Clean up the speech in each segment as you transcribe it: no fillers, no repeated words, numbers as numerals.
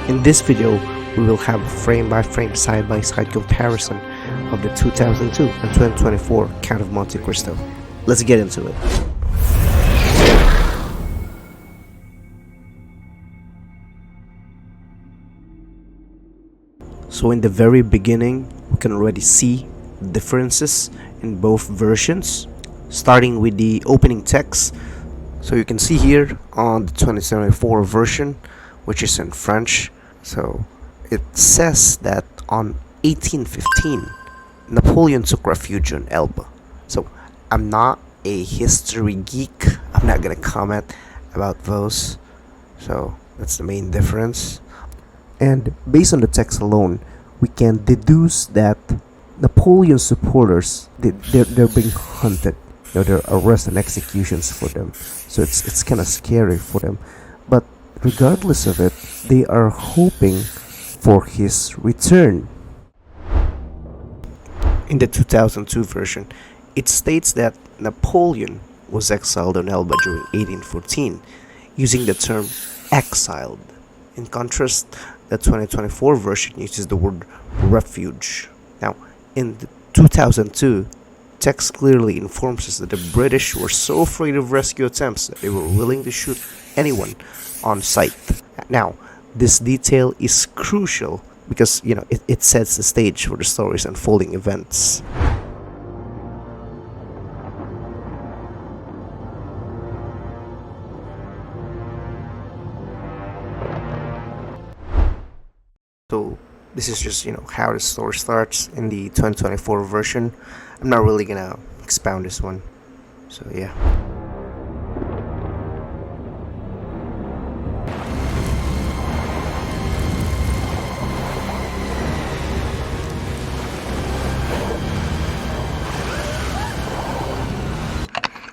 In this video, we will have a frame-by-frame side-by-side comparison of the 2002 and 2024 Count of Monte Cristo. Let's get into it. So in the very beginning, we can already see differences in both versions, starting with the opening text. So you can see here on the 2024 version, which is in French, so it says that on 1815 Napoleon took refuge on Elba. So I'm not a history geek, I'm not gonna comment about those, so that's the main difference. And based on the text alone, we can deduce that Napoleon's supporters, they're being hunted. You know, there are arrests and executions for them, so it's kind of scary for them. But regardless of it, they are hoping for his return. In the 2002 version, it states that Napoleon was exiled on Elba during 1814, using the term exiled. In contrast, the 2024 version uses the word refuge. Now, in the 2002, text clearly informs us that the British were so afraid of rescue attempts that they were willing to shoot anyone on sight. Now, this detail is crucial because, you know, it sets the stage for the story's unfolding events. So this is just, you know, how the story starts in the 2024 version. I'm not really gonna expound this one, so yeah.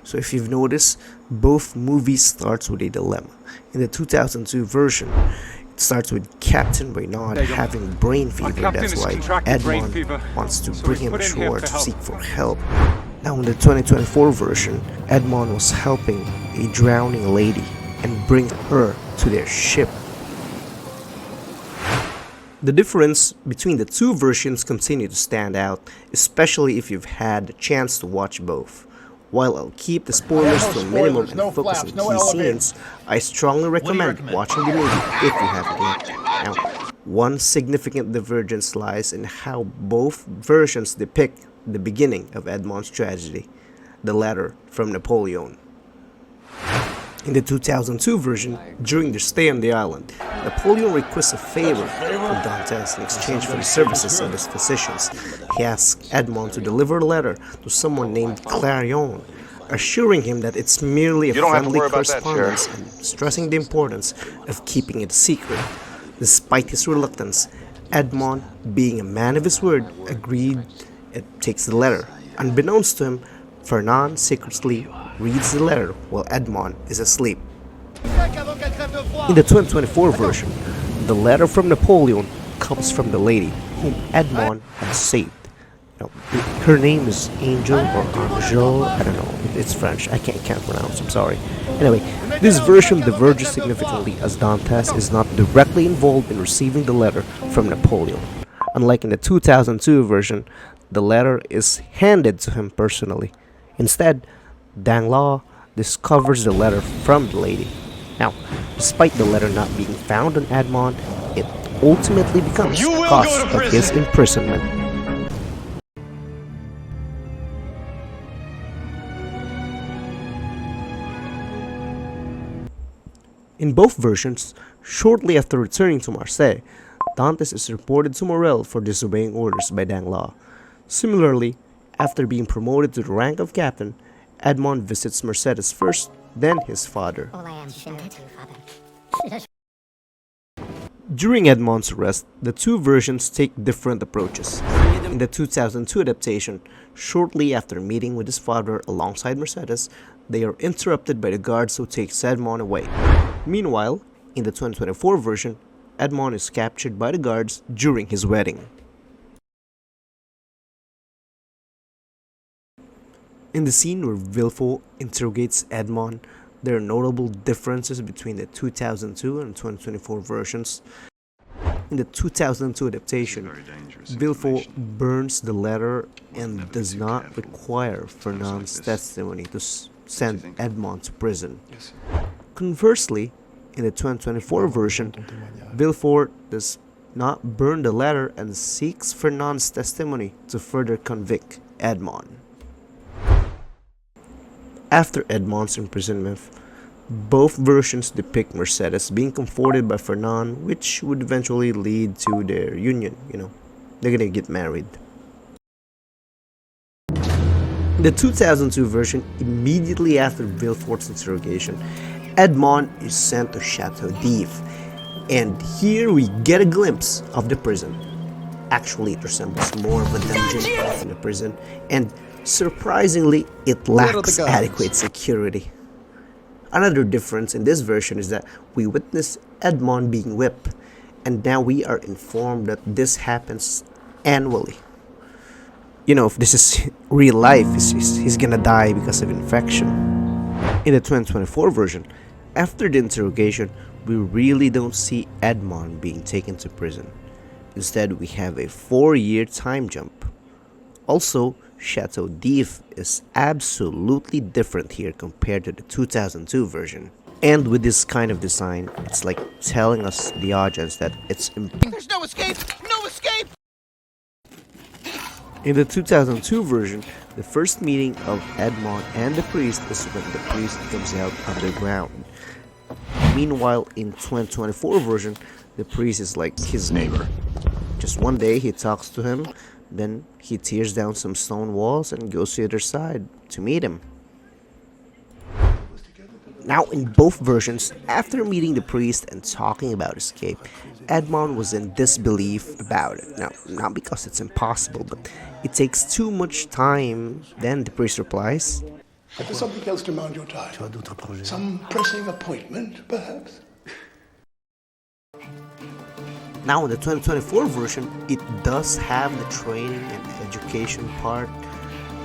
So if you've noticed, both movies starts with a dilemma. In the 2002 version, it starts with Captain Renaud having brain fever. That's why Edmond wants to bring him ashore to seek for help. Now in the 2024 version, Edmond was helping a drowning lady and bring her to their ship. The difference between the two versions continue to stand out, especially if you've had the chance to watch both. While I'll keep the spoilers to a minimum and focus on key scenes, I strongly recommend watching the movie if you haven't yet. Now, one significant divergence lies in how both versions depict the beginning of Edmond's tragedy, the letter from Napoleon. In the 2002 version, during their stay on the island, Napoleon requests a favor from Dantès in exchange for the services of his physicians. He asks Edmond to deliver a letter to someone named Clarion, assuring him that it's merely a friendly correspondence and stressing the importance of keeping it secret. Despite his reluctance, Edmond, being a man of his word, agreed and takes the letter. Unbeknownst to him, Fernand secretly reads the letter while Edmond is asleep. In the 2024 version, the letter from Napoleon comes from the lady whom Edmond has saved. Now, her name is Angel or Angel, I don't know, it's French, I can't pronounce, I'm sorry. Anyway, this version diverges significantly as Dantès is not directly involved in receiving the letter from Napoleon. Unlike in the 2002 version, the letter is handed to him personally. Instead, Danglars discovers the letter from the lady. Now, despite the letter not being found on Edmond, it ultimately becomes the cause of his imprisonment. In both versions, shortly after returning to Marseille, Dantès is reported to Morel for disobeying orders by Danglars. Similarly, after being promoted to the rank of captain, Edmond visits Mercedes first, then his father. During Edmond's arrest, the two versions take different approaches. In the 2002 adaptation, shortly after meeting with his father alongside Mercedes, they are interrupted by the guards who takes Edmond away. Meanwhile, in the 2024 version, Edmond is captured by the guards during his wedding. In the scene where Villefort interrogates Edmond, there are notable differences between the 2002 and 2024 versions. In the 2002 adaptation, Villefort burns the letter and does not require Fernand's testimony to send Edmond to prison. Conversely, in the 2024 version, Villefort does not burn the letter and seeks Fernand's testimony to further convict Edmond. After Edmond's imprisonment, both versions depict Mercedes being comforted by Fernand, which would eventually lead to their union. They're gonna get married. In the 2002 version, immediately after Villefort's interrogation, Edmond is sent to Chateau d'If, and here we get a glimpse of the prison. Actually, it resembles more of a dungeon than a prison, and surprisingly, it lacks adequate security. Another difference in this version is that we witness Edmond being whipped, and now we are informed that this happens annually. If this is real life, he's gonna die because of infection. In the 2024 version, after the interrogation, we really don't see Edmond being taken to prison. Instead, we have a 4-year time jump. Also, Chateau d'If is absolutely different here compared to the 2002 version. And with this kind of design, it's like telling us, the audience, that there's no escape! No escape! In the 2002 version, the first meeting of Edmond and the priest is when the priest comes out underground. Meanwhile, in 2024 version, the priest is like his neighbor. Just one day he talks to him, then he tears down some stone walls and goes to the other side to meet him. Now, in both versions, after meeting the priest and talking about escape, Edmond was in disbelief about it. Now, not because it's impossible, but it takes too much time. Then the priest replies, "Does something else demand your time? Some pressing appointment, perhaps?" Now, in the 2024 version, it does have the training and education part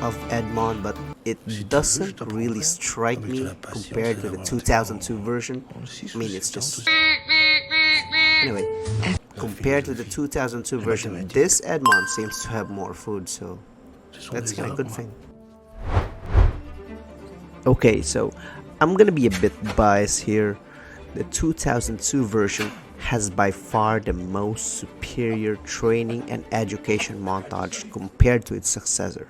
of Edmond, but it doesn't really strike me compared to the 2002 version. I mean, it's just... Anyway, compared to the 2002 version, this Edmond seems to have more food, so that's kind of a good thing. Okay, so I'm gonna be a bit biased here. The 2002 version has by far the most superior training and education montage compared to its successor.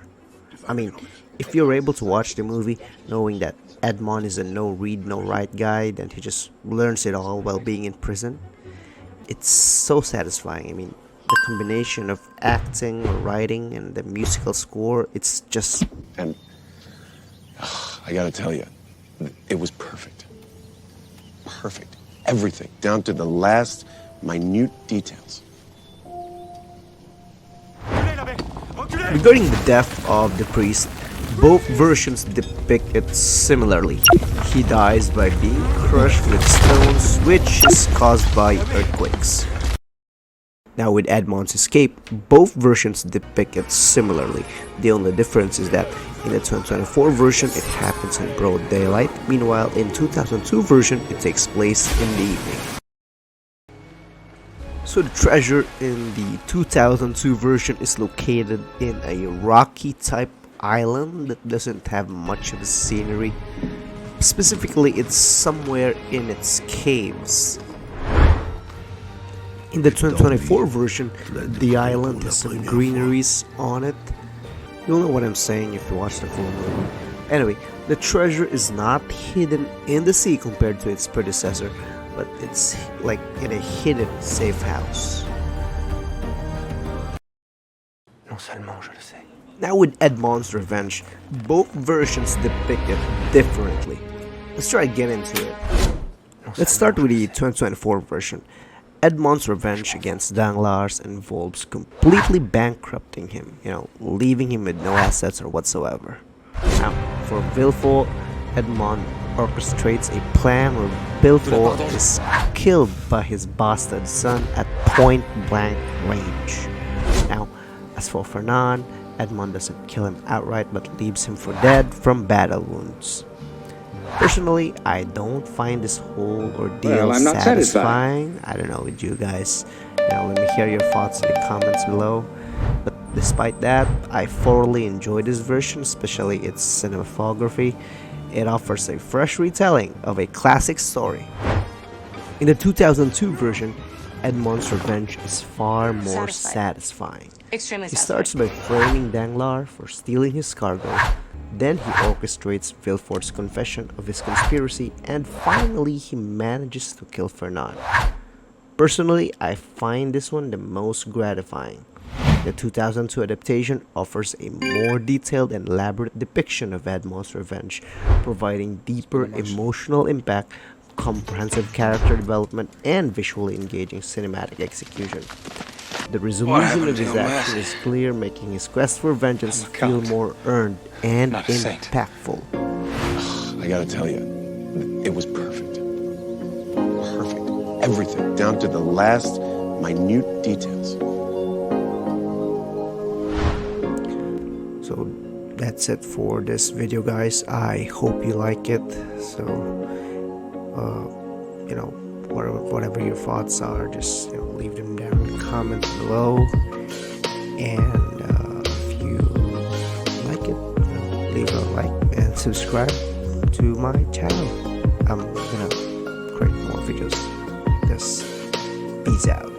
I mean, if you're able to watch the movie knowing that Edmond is a no-read, no-write guy, then he just learns it all while being in prison, it's so satisfying. I mean, the combination of acting, writing, and the musical score, it's just... And I gotta tell you, it was perfect. Perfect. Everything, down to the last minute details. Regarding the death of the priest, both versions depict it similarly. He dies by being crushed with stones, which is caused by earthquakes. Now, with Edmond's escape, both versions depict it similarly. The only difference is that in the 2024 version, it happens in broad daylight. Meanwhile, in 2002 version, it takes place in the evening. So the treasure in the 2002 version is located in a rocky type island that doesn't have much of a scenery. Specifically, it's somewhere in its caves. In the 2024 version, the island has some greeneries on it. You'll know what I'm saying if you watch the full movie. Anyway, the treasure is not hidden in the sea compared to its predecessor, but it's like in a hidden safe house. Now, with Edmond's revenge, both versions depict it differently. Let's try to get into it. Let's start with the 2024 version. Edmond's revenge against Danglars involves completely bankrupting him, leaving him with no assets or whatsoever. Now, for Villefort, Edmond orchestrates a plan where Villefort is killed by his bastard son at point-blank range. Now, as for Fernand, Edmond doesn't kill him outright but leaves him for dead from battle wounds. Personally, I don't find this whole ordeal Well, I'm not satisfying. I don't know with you guys. Let me hear your thoughts in the comments below. But despite that, I thoroughly enjoyed this version, especially its cinematography. It offers a fresh retelling of a classic story. In the 2002 version, Edmond's revenge is far more satisfying. Extremely He satisfying. starts by framing Danglars for stealing his cargo, then he orchestrates Villefort's confession of his conspiracy, and finally he manages to kill Fernand. Personally, I find this one the most gratifying. The 2002 adaptation offers a more detailed and elaborate depiction of Edmond's revenge, providing deeper emotional impact, comprehensive character development, and visually engaging cinematic execution. The resolution of his action is clear, making his quest for vengeance feel more earned and impactful. I gotta tell you, it was perfect. Perfect. Everything, down to the last minute details. So that's it for this video, guys. I hope you like it. So whatever your thoughts are, just leave them down in the comments below. And if you like it, leave a like and subscribe to my channel. I'm gonna create more videos like this. Peace out.